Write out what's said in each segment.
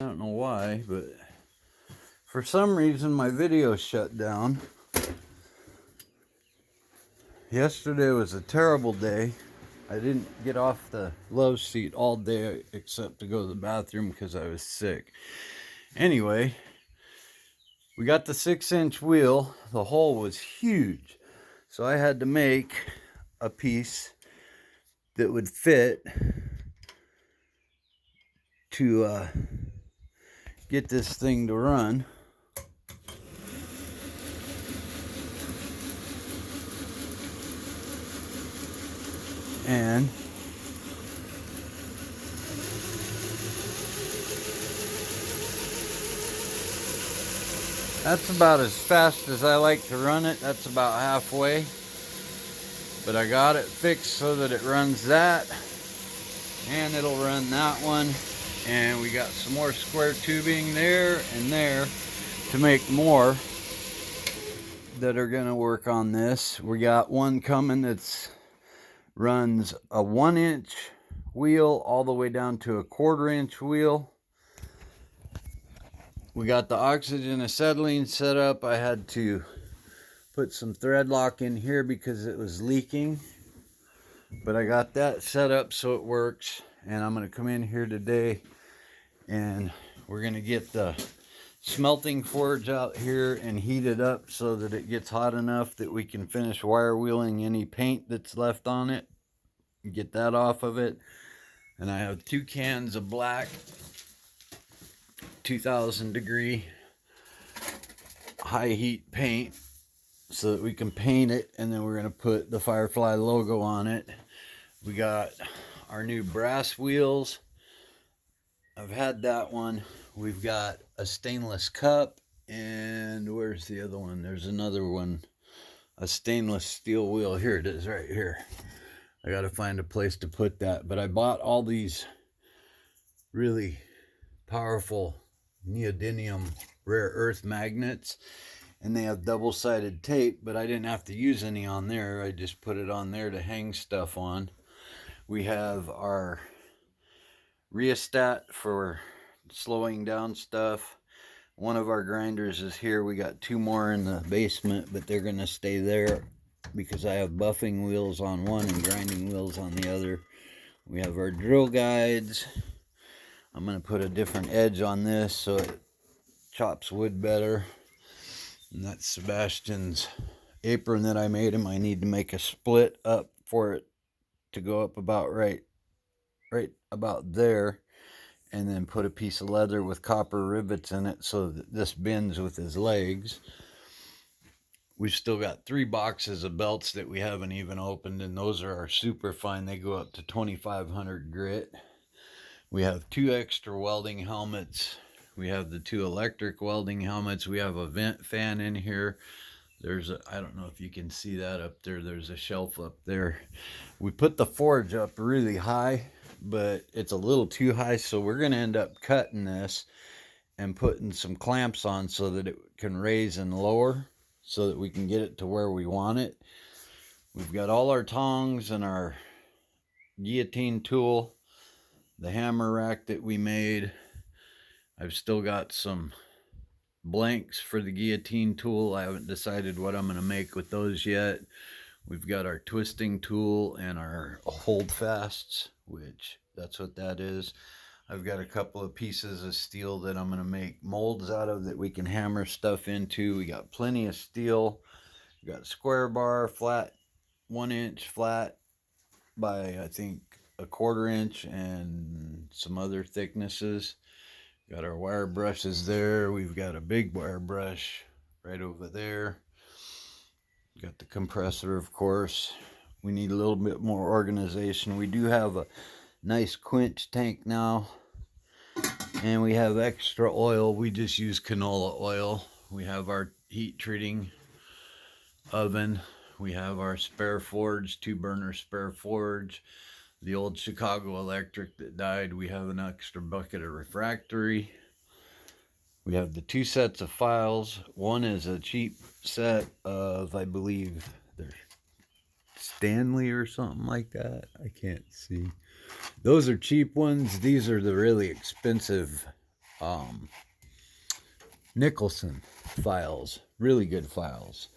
I don't know why, but for some reason my video shut down. Yesterday was a terrible day. I didn't get off the love seat all day except to go to the bathroom because I was sick. Anyway, we got the 6-inch wheel. The hole was huge, so I had to make a piece that would fit to get this thing to run. And that's about as fast as I like to run it. That's about halfway. But I got it fixed so that it runs that. And it'll run that one. And we got some more square tubing there and there to make more that are going to work on this. We got one coming that's runs a 1-inch wheel all the way down to a 1/4-inch wheel. We got the oxygen acetylene set up. I had to put some thread lock in here because it was leaking, but I got that set up so it works. And I'm going to come in here today and we're going to get the smelting forge out here and heat it up so that it gets hot enough that we can finish wire wheeling any paint that's left on it, get that off of it. And I have 2 cans of black 2000 degree high heat paint so that we can paint it, and then we're going to put the Firefly logo on it. We got our new brass wheels. I've had that one. We've got a stainless cup, and where's the other one? There's another one, a stainless steel wheel. Here it is right here. I got to find a place to put that. But I bought all these really powerful neodymium rare earth magnets, and they have double-sided tape, but I didn't have to use any on there. I just put it on there to hang stuff on. We have our rheostat for slowing down stuff. One of our grinders is here. We got 2 more in the basement, but they're going to stay there because I have buffing wheels on one and grinding wheels on the other. We have our drill guides. I'm going to put a different edge on this so it chops wood better. And that's Sebastian's apron that I made him. I need to make a split up for it to go up about right about there, and then put a piece of leather with copper rivets in it so that this bends with his legs. We've still got 3 boxes of belts that we haven't even opened, and those are our super fine. They go up to 2500 grit. We have 2 extra welding helmets. We have the 2 electric welding helmets. We have a vent fan in here. There's a, I don't know if you can see that up there. There's a shelf up there. We put the forge up really high, but it's a little too high, so we're going to end up cutting this and putting some clamps on so that it can raise and lower so that we can get it to where we want it. We've got all our tongs and our guillotine tool, the hammer rack that we made. I've still got some blanks for the guillotine tool. I haven't decided what I'm going to make with those yet. We've got our twisting tool and our holdfasts, which that's what that is. I've got a couple of pieces of steel that I'm going to make molds out of that we can hammer stuff into. We got plenty of steel. We got square bar, flat, 1-inch flat by I think a 1/4 inch, and some other thicknesses. Got our wire brushes there. We've got a big wire brush right over there. Got the compressor, of course. We need a little bit more organization. We do have a nice quench tank now, and we have extra oil. We just use canola oil. We have our heat treating oven. We have our spare forge, 2-burner spare forge. The old Chicago Electric that died, we have an extra bucket of refractory. We have the 2 sets of files. One is a cheap set of, I believe, they're Stanley or something like that. I can't see. Those are cheap ones. These are the really expensive Nicholson files. Really good files.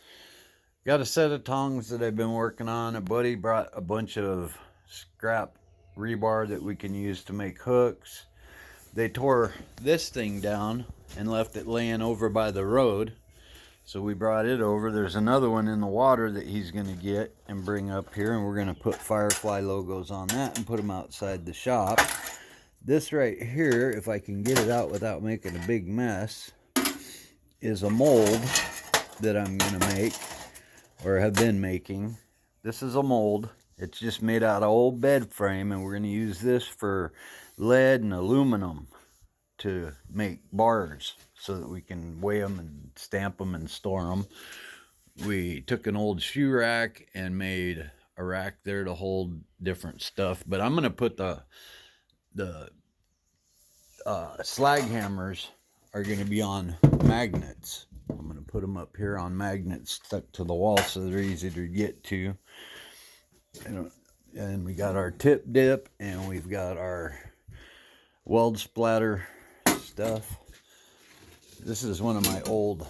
Got a set of tongs that I've been working on. A buddy brought a bunch of scrap rebar that we can use to make hooks. They tore this thing down and left it laying over by the road. So we brought it over. There's another one in the water that he's going to get and bring up here. And we're going to put Firefly logos on that and put them outside the shop. This right here, if I can get it out without making a big mess, is a mold that I'm going to make, or have been making. This is a mold. It's just made out of old bed frame, and we're going to use this for lead and aluminum to make bars so that we can weigh them and stamp them and store them. We took an old shoe rack and made a rack there to hold different stuff, but I'm going to put the slag hammers are going to be on magnets. I'm going to put them up here on magnets stuck to the wall so they're easy to get to. And we got our tip dip, and we've got our weld splatter stuff. This is one of my old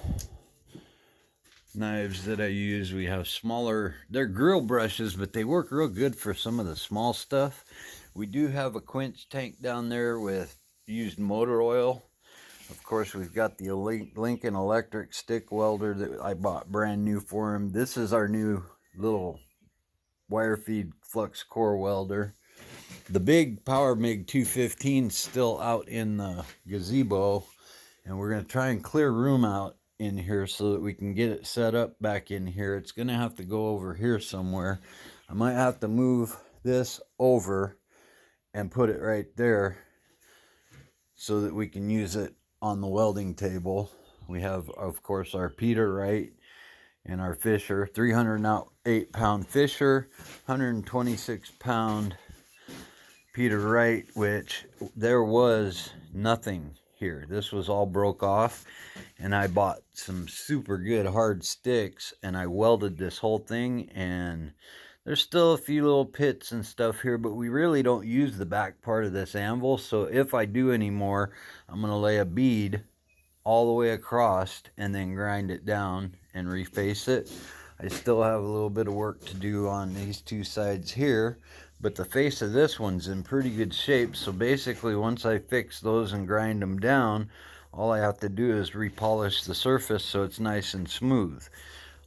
knives that I use. We have smaller, they're grill brushes, but they work real good for some of the small stuff. We do have a quench tank down there with used motor oil. Of course, we've got the Lincoln electric stick welder that I bought brand new for him. This is our new little wire feed flux core welder. The big Power MIG 215 is still out in the gazebo, and we're going to try and clear room out in here so that we can get it set up back in here. It's going to have to go over here somewhere. I might have to move this over and put it right there so that we can use it on the welding table. We have, of course, our Peter Wright and our Fisher, 308-pound Fisher, 126-pound Peter Wright, which there was nothing here. This was all broke off, and I bought some super good hard sticks, and I welded this whole thing, and there's still a few little pits and stuff here, but we really don't use the back part of this anvil, so if I do any more, I'm going to lay a bead all the way across and then grind it down and reface it. I still have a little bit of work to do on these two sides here, but the face of this one's in pretty good shape. So basically, once I fix those and grind them down, all I have to do is repolish the surface so it's nice and smooth.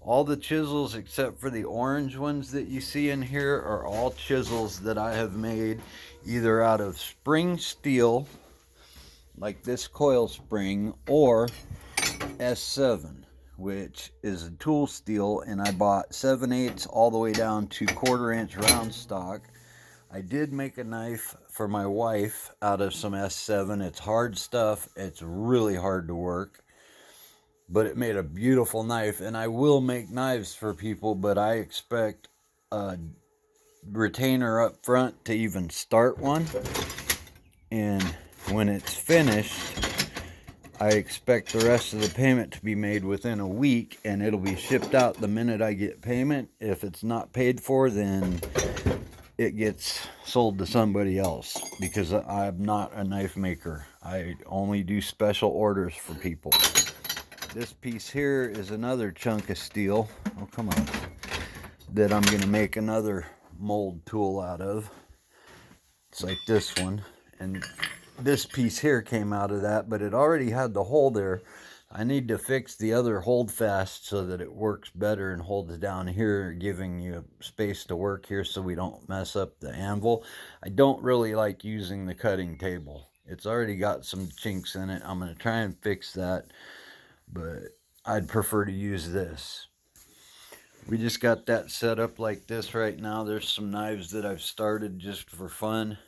All the chisels except for the orange ones that you see in here are all chisels that I have made either out of spring steel, like this coil spring, or S7, which is a tool steel, and I bought 7/8 all the way down to 1/4 inch round stock. I did make a knife for my wife out of some S7. It's hard stuff. It's really hard to work, but it made a beautiful knife. And I will make knives for people, but I expect a retainer up front to even start one. And when it's finished, I expect the rest of the payment to be made within a week, and it'll be shipped out the minute I get payment. If it's not paid for, then it gets sold to somebody else, because I'm not a knife maker. I only do special orders for people. This piece here is another chunk of steel. Oh, come on. That I'm going to make another mold tool out of. It's like this one. And this piece here came out of that, but it already had the hole there. I need to fix the other hold fast so that it works better and holds down here, giving you space to work here so we don't mess up the anvil. I don't really like using the cutting table. It's already got some chinks in it. I'm going to try and fix that, but I'd prefer to use this. We just got that set up like this right now. There's some knives that I've started just for fun.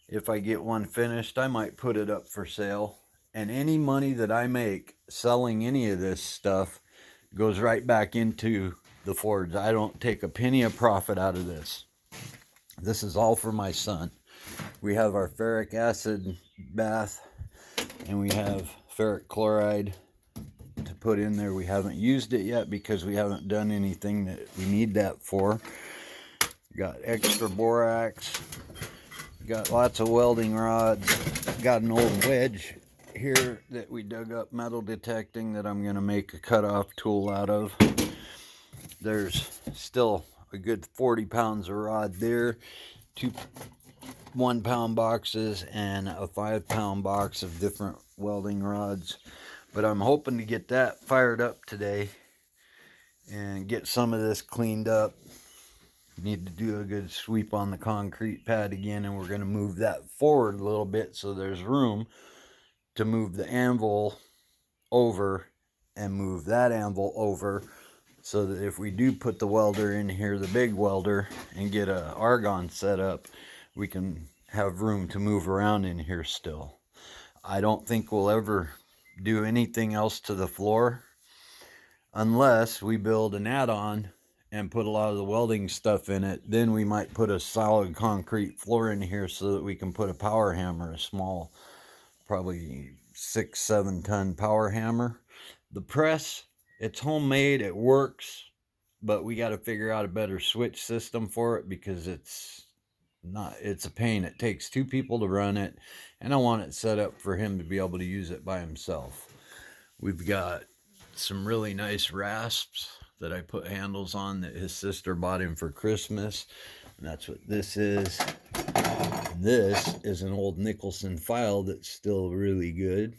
If I get one finished, I might put it up for sale. And any money that I make selling any of this stuff goes right back into the forge. I don't take a penny of profit out of this. This is all for my son. We have our ferric acid bath, and we have ferric chloride to put in there. We haven't used it yet because we haven't done anything that we need that for. Got extra borax. Got lots of welding rods. Got an old wedge here that we dug up metal detecting that I'm going to make a cutoff tool out of. There's still a good 40 pounds of rod there, 2 1-pound boxes and a 5-pound box of different welding rods. But I'm hoping to get that fired up today and get some of this cleaned up. Need to do a good sweep on the concrete pad again, and we're going to move that forward a little bit so there's room to move the anvil over and move that anvil over, so that if we do put the welder in here, the big welder, and get a argon set up, we can have room to move around in here still. I don't think we'll ever do anything else to the floor unless we build an add-on and put a lot of the welding stuff in it. Then we might put a solid concrete floor in here so that we can put a power hammer, a small, probably 6-7 ton power hammer. The press, it's homemade, it works, but we got to figure out a better switch system for it, because it's a pain. It takes 2 people to run it, and I want it set up for him to be able to use it by himself. We've got some really nice rasps that I put handles on that his sister bought him for Christmas. And that's what this is. And this is an old Nicholson file that's still really good.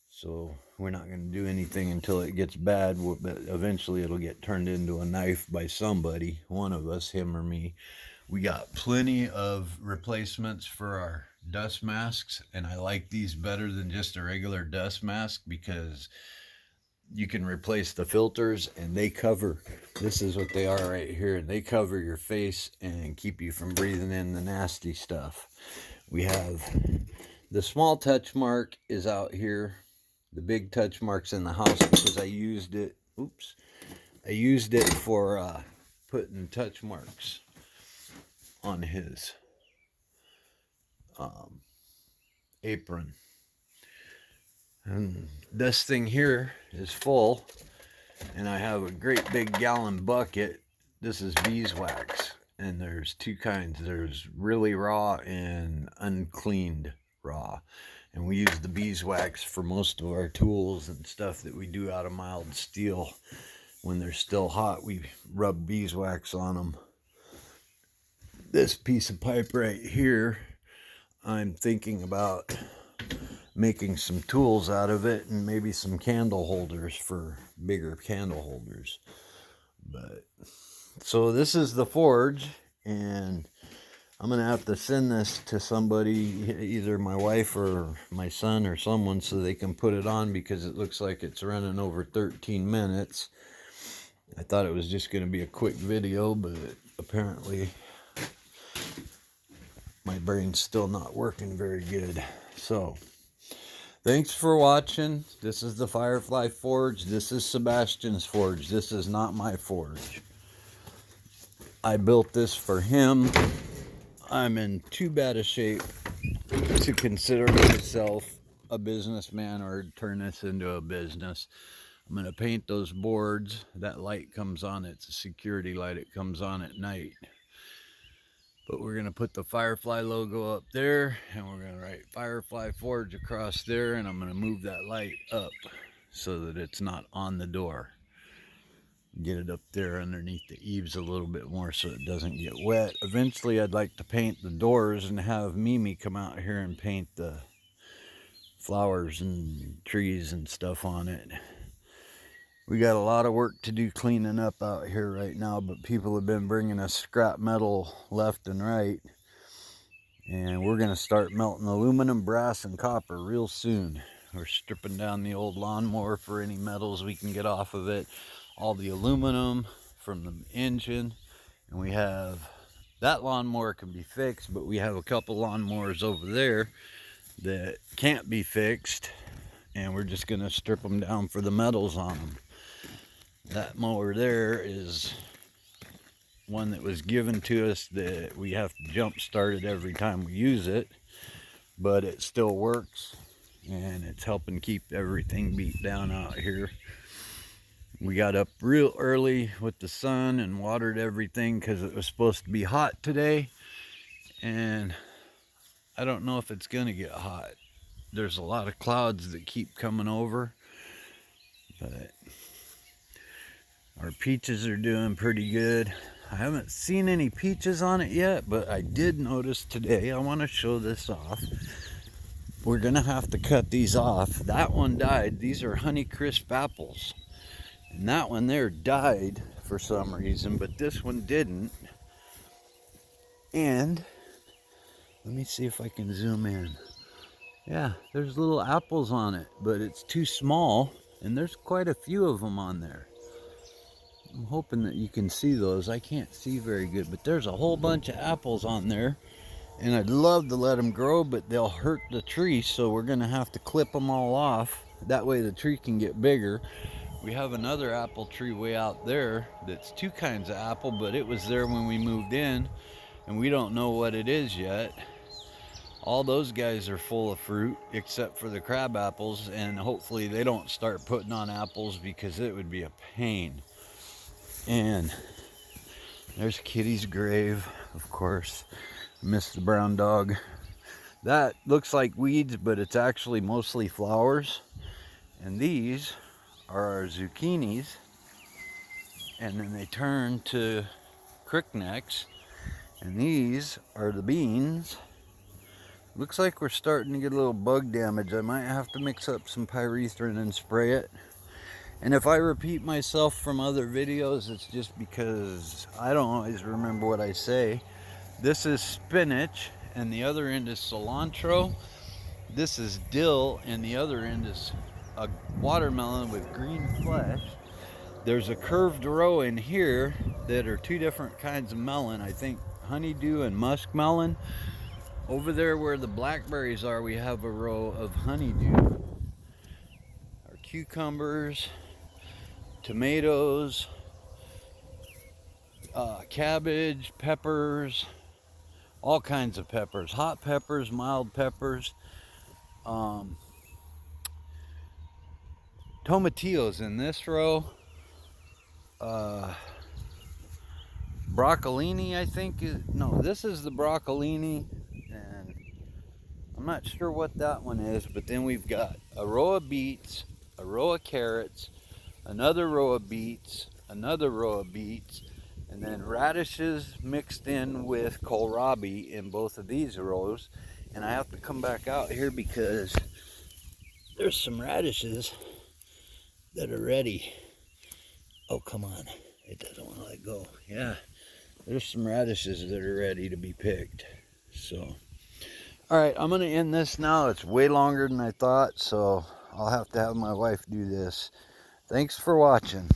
So we're not going to do anything until it gets bad, but eventually it'll get turned into a knife by somebody, one of us, him or me. We got plenty of replacements for our dust masks, and I like these better than just a regular dust mask because you can replace the filters, and they cover, this is what they are right here, they cover your face and keep you from breathing in the nasty stuff. We have the small touch mark is out here. The big touch mark's in the house because I used it, I used it for putting touch marks on his apron. And this thing here is full, and I have a great big gallon bucket. This is beeswax, and there's 2 kinds. There's really raw and uncleaned raw, and we use the beeswax for most of our tools and stuff that we do out of mild steel. When they're still hot, we rub beeswax on them. This piece of pipe right here, I'm thinking about making some tools out of it, and maybe some candle holders for bigger candle holders. But so this is the forge, and I'm gonna have to send this to somebody, either my wife or my son or someone, so they can put it on, because it looks like it's running over 13 minutes. I thought it was just going to be a quick video, but apparently my brain's still not working very good. So thanks for watching. This is the Firefly Forge. This is Sebastian's forge. This is not my forge. I built this for him. I'm in too bad a shape to consider myself a businessman or turn this into a business. I'm going to paint those boards. That light comes on. It's a security light. It comes on at night. But we're going to put the Firefly logo up there, and we're going to write Firefly Forge across there, and I'm going to move that light up so that it's not on the door. Get it up there underneath the eaves a little bit more so it doesn't get wet. Eventually I'd like to paint the doors and have Mimi come out here and paint the flowers and trees and stuff on it. We got a lot of work to do cleaning up out here right now, but people have been bringing us scrap metal left and right, and we're going to start melting aluminum, brass, and copper real soon. We're stripping down the old lawnmower for any metals we can get off of it, all the aluminum from the engine, and we have that lawnmower can be fixed, but we have a couple lawnmowers over there that can't be fixed, and we're just going to strip them down for the metals on them. That mower there is one that was given to us that we have to jump start it every time we use it, but it still works, and it's helping keep everything beat down out here. We got up real early with the sun and watered everything because it was supposed to be hot today, and I don't know if it's gonna get hot. there's a lot of clouds that keep coming over. But our peaches are doing pretty good. I haven't seen any peaches on it yet, but I did notice today. I want to show this off. We're gonna have to cut these off. That one died. These are Honeycrisp apples. And that one there died for some reason, but this one didn't. And let me see if I can zoom in. Yeah, there's little apples on it, but it's too small, and there's quite a few of them on there. I'm hoping that you can see those. I can't see very good, but there's a whole bunch of apples on there, and I'd love to let them grow, but they'll hurt the tree, so we're gonna have to clip them all off. That way the tree can get bigger. We have another apple tree way out there that's two kinds of apple, but it was there when we moved in, and we don't know what it is yet. All those guys are full of fruit except for the crab apples, and hopefully they don't start putting on apples because it would be a pain. And there's Kitty's grave, of course. Miss the brown dog. That looks like weeds, but it's actually mostly flowers. And these are our zucchinis, and then they turn to cricknecks, and these are the beans. Looks like we're starting to get a little bug damage. I might have to mix up some pyrethrin and spray it. And if I repeat myself from other videos, it's just because I don't always remember what I say. This is spinach, and the other end is cilantro. This is dill, and the other end is a watermelon with green flesh. There's a curved row in here that are two different kinds of melon. I think honeydew and muskmelon. Over there where the blackberries are, we have a row of honeydew. Our cucumbers, tomatoes, cabbage, peppers, all kinds of peppers, hot peppers, mild peppers, tomatillos in this row, broccolini, I think. No, this is the broccolini, and I'm not sure what that one is, but then we've got a row of beets, a row of carrots, another row of beets, another row of beets, and then radishes mixed in with kohlrabi in both of these rows. And I have to come back out here because there's some radishes that are ready. Oh, come on. It doesn't want to let go. Yeah, there's some radishes that are ready to be picked. So, all right, I'm going to end this now. It's way longer than I thought, so I'll have to have my wife do this. Thanks for watching.